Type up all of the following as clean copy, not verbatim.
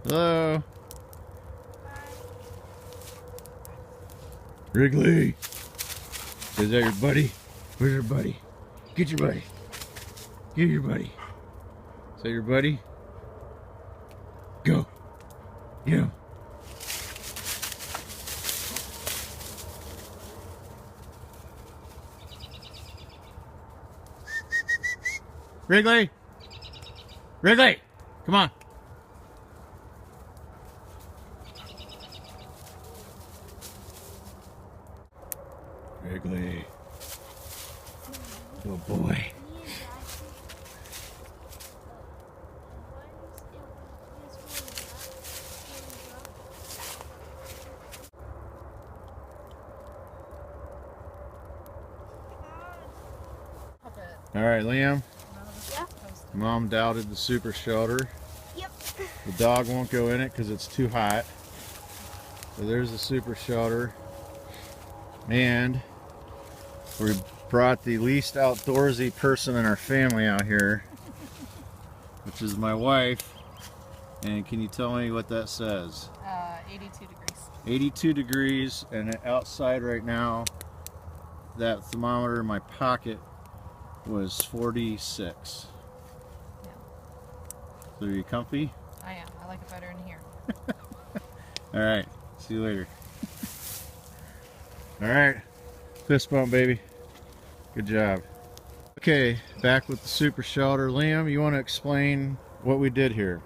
Hello? Wrigley! Is that your buddy? Where's your buddy? Get your buddy. Get your buddy. Is that your buddy? Go. Get him. Wrigley! Wrigley! Come on. Wrigley. Good boy. All right, Liam. Yeah. Mom doubted the super shelter. Yep. The dog won't go in it because it's too hot. So there's the super shelter. And we brought the least outdoorsy person in our family out here, which is my wife. And can you tell me what that says? 82 degrees. 82 degrees, and outside right now, that thermometer in my pocket was 46. Yeah. So are you comfy? I am. I like it better in here. All right. See you later. All right. Fist bump, baby. Good job. Okay, back with the super shelter. Liam, you want to explain what we did here?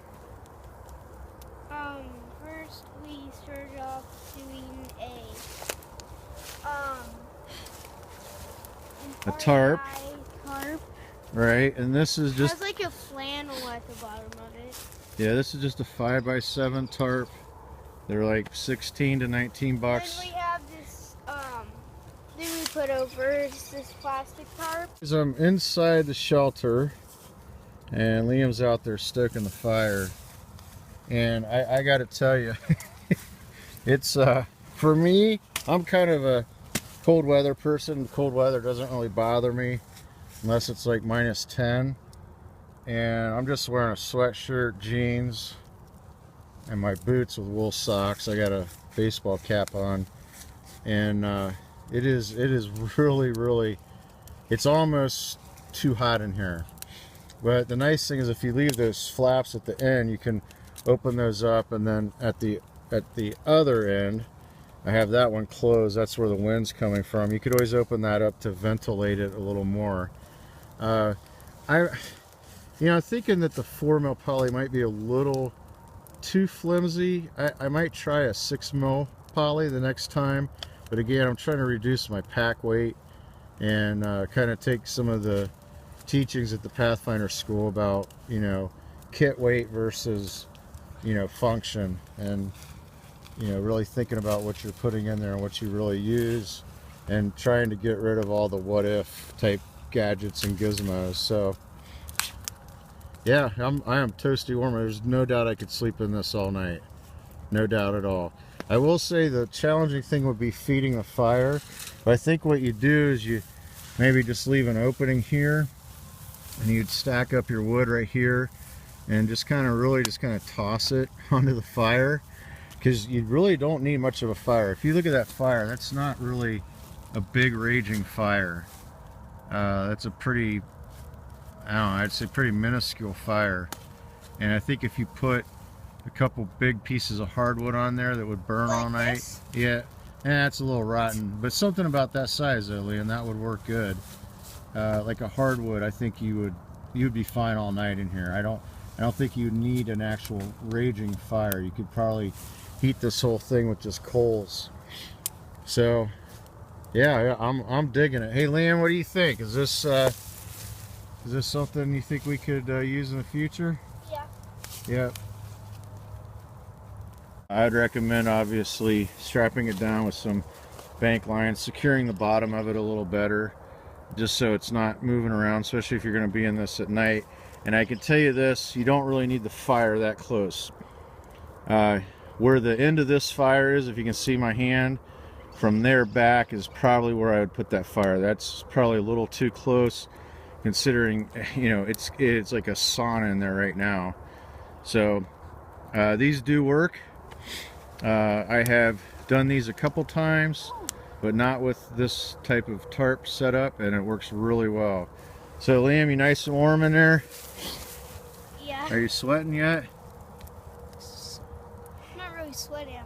First we started off doing A tarp. Tarp. Right, and this is It just, has like a flannel at the bottom of it. yeah, this is just a 5x7 tarp. They're like 16 to 19 bucks. Then we have this thing we put over. It's this plastic tarp. So I'm inside the shelter, and Liam's out there stoking the fire. And I got to tell you, it's for me, I'm kind of a cold weather person. Cold weather doesn't really bother me unless it's like -10. And I'm just wearing a sweatshirt, jeans, and my boots with wool socks. I got a baseball cap on, and it is really, it's almost too hot in here. But the nice thing is, if you leave those flaps at the end, you can open those up, and then at the other end, I have that one closed. That's where the wind's coming from. You could always open that up to ventilate it a little more. Thinking that the 4 mil poly might be a little too flimsy. I might try a 6 mil poly the next time, but again, I'm trying to reduce my pack weight and kind of take some of the teachings at the Pathfinder school about, kit weight versus, function, and really thinking about what you're putting in there and what you really use, and trying to get rid of all the what if type gadgets and gizmos. So yeah, I am toasty warm. There's no doubt I could sleep in this all night. No doubt at all. I will say the challenging thing would be feeding the fire. But I think what you do is you maybe just leave an opening here, and you'd stack up your wood right here, and just kind of toss it onto the fire, because you really don't need much of a fire. If you look at that fire, that's not really a big raging fire. That's a pretty, I'd say pretty minuscule fire. And I think if you put a couple big pieces of hardwood on there that would burn all night, this? yeah, it's a little rotten. But something about that size, though, Liam, that would work good. Like a hardwood, I think you'd be fine all night in here. I don't think you need an actual raging fire. You could probably heat this whole thing with just coals. So yeah, I'm digging it. Hey Liam, what do you think? Is this something you think we could use in the future? Yeah. Yeah. I'd recommend obviously strapping it down with some bank lines, securing the bottom of it a little better, just so it's not moving around, especially if you're going to be in this at night. And I can tell you this, you don't really need the fire that close. Where the end of this fire is, if you can see my hand, from there back is probably where I would put that fire. That's probably a little too close, considering it's like a sauna in there right now. So These do work. I have done these a couple times, but not with this type of tarp setup, and it works really well. So Liam, you nice and warm in there? Yeah. Are you sweating yet? I'm not really sweating.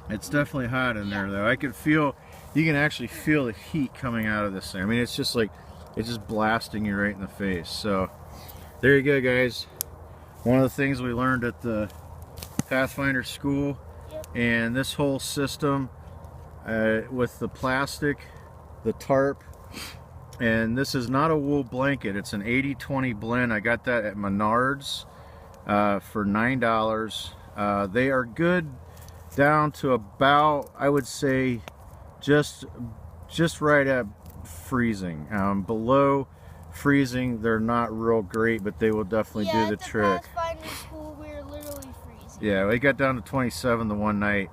It's definitely hot in there though. I can feel, you can actually feel the heat coming out of this thing. I mean, it's just like, it's just blasting you right in the face. So there you go, guys. One of the things we learned at the Pathfinder school, and this whole system with the plastic, the tarp, and this is not a wool blanket. It's an 80-20 blend. I got that at Menards for $9. They are good down to about, I would say, just right at freezing. Below freezing, they're not real great, but they will definitely do the trick. Pathfinder school, we were literally freezing. Yeah, we got down to 27 the one night,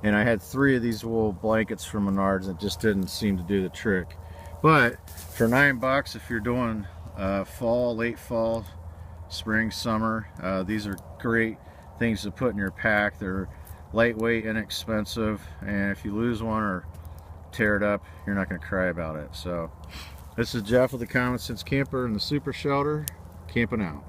and I had 3 of these wool blankets from Menards, and it just didn't seem to do the trick. But for $9, if you're doing fall, late fall, spring, summer, these are great things to put in your pack. They're lightweight, inexpensive, and if you lose one or tear it up, you're not going to cry about it. So this is Jeff with the Common Sense Camper and the Super Shelter, camping out.